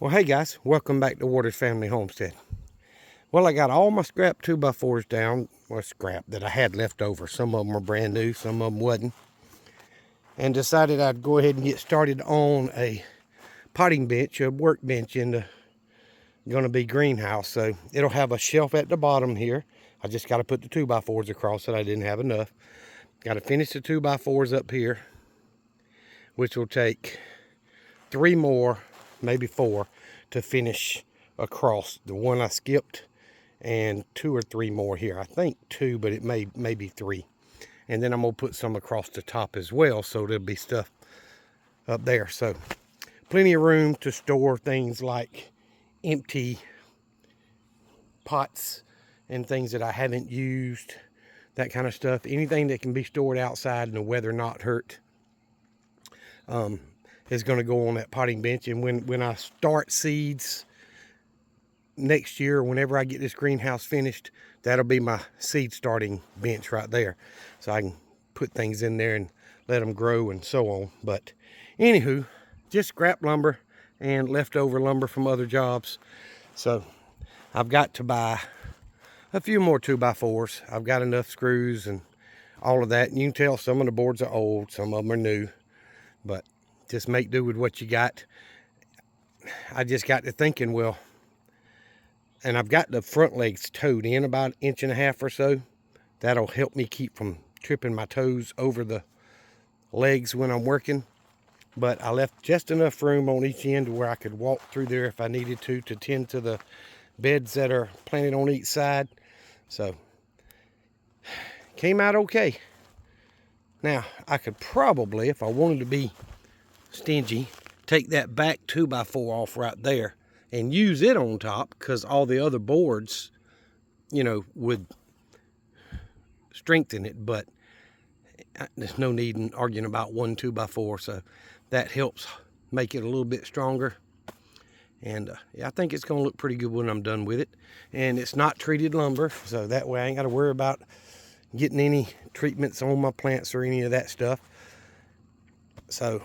Well, hey guys, welcome back to Waters Family Homestead. Well, I got all my scrap 2x4s down, well, scrap that I had left over. Some of them are brand new, some of them wasn't. And decided I'd go ahead and get started on a potting bench, a workbench in the gonna be greenhouse. So it'll have a shelf at the bottom here. I just got to put the 2x4s across it. I didn't have enough. Got to finish the 2x4s up here, which will take 3 more, maybe 4, to finish across the one I skipped, and 2 or 3 more here. I think 2, but it may be 3. And then I'm gonna put some across the top as well, so there'll be stuff up there. So plenty of room to store things like empty pots and things that I haven't used, that kind of stuff. Anything that can be stored outside and the weather not hurt is going to go on that potting bench. And when I start seeds next year, whenever I get this greenhouse finished, that'll be my seed starting bench right there. So I can put things in there and let them grow and so on. But anywho, just scrap lumber and leftover lumber from other jobs. So I've got to buy a few more 2x4s. I've got enough screws and all of that. And you can tell some of the boards are old, some of them are new, but just make do with what you got. I just got to thinking, well, and I've got the front legs towed in about 1.5 inches or so. That'll help me keep from tripping my toes over the legs when I'm working. But I left just enough room on each end where I could walk through there if I needed to tend to the beds that are planted on each side. So came out okay. Now I could probably, if I wanted to be stingy, take that back 2x4 off right there and use it on top, because all the other boards, you know, would strengthen it. But there's no need in arguing about one 2x4, so that helps make it a little bit stronger. And yeah, I think it's going to look pretty good when I'm done with it. And it's not treated lumber, so that way I ain't got to worry about getting any treatments on my plants or any of that stuff. So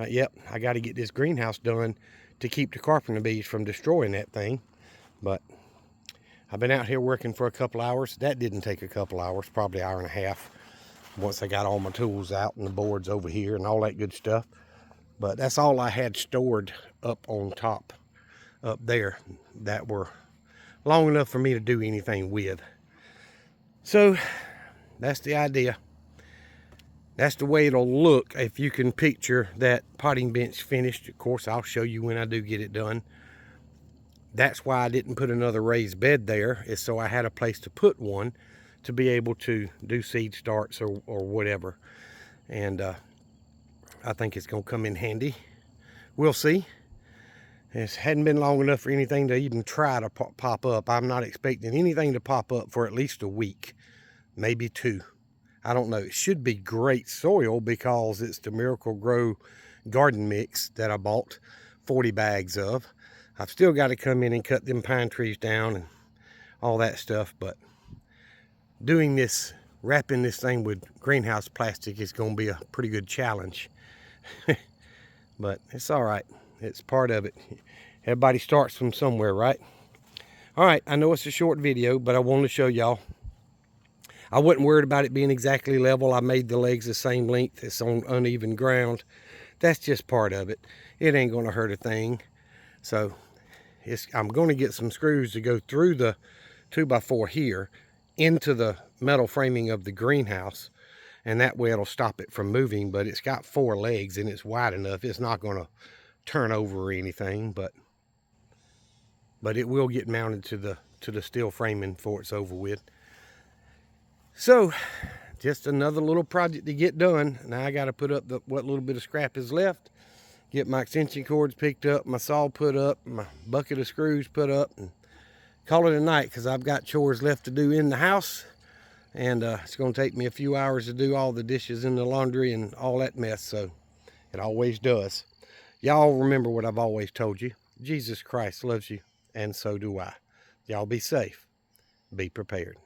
yep, I got to get this greenhouse done to keep the carpenter bees from destroying that thing. But I've been out here working for a couple hours. That didn't take a couple hours, probably 1.5 hours, once I got all my tools out and the boards over here and all that good stuff. But that's all I had stored up on top up there that were long enough for me to do anything with. So that's the idea. That's the way it'll look if you can picture that potting bench finished. Of course, I'll show you when I do get it done. That's why I didn't put another raised bed there, is so I had a place to put one to be able to do seed starts or whatever. And I think it's going to come in handy. We'll see. It hadn't been long enough for anything to even try to pop up. I'm not expecting anything to pop up for at least a week, maybe 2. I don't know. It should be great soil because it's the Miracle-Gro garden mix that I bought 40 bags of. I've still got to come in and cut them pine trees down and all that stuff. But doing this, wrapping this thing with greenhouse plastic is going to be a pretty good challenge. But it's all right. It's part of it. Everybody starts from somewhere, right? All right. I know it's a short video, but I wanted to show y'all. I wasn't worried about it being exactly level. I made the legs the same length. It's on uneven ground. That's just part of it. It ain't going to hurt a thing. So I'm going to get some screws to go through the 2x4 here into the metal framing of the greenhouse. And that way it'll stop it from moving. But it's got 4 legs and it's wide enough. It's not going to turn over or anything. But it will get mounted to the steel framing before it's over with. So, just another little project to get done. Now I got to put up what little bit of scrap is left, get my extension cords picked up, my saw put up, my bucket of screws put up, and call it a night, because I've got chores left to do in the house. And it's going to take me a few hours to do all the dishes and the laundry and all that mess. So, it always does. Y'all remember what I've always told you. Jesus Christ loves you, and so do I. Y'all be safe. Be prepared.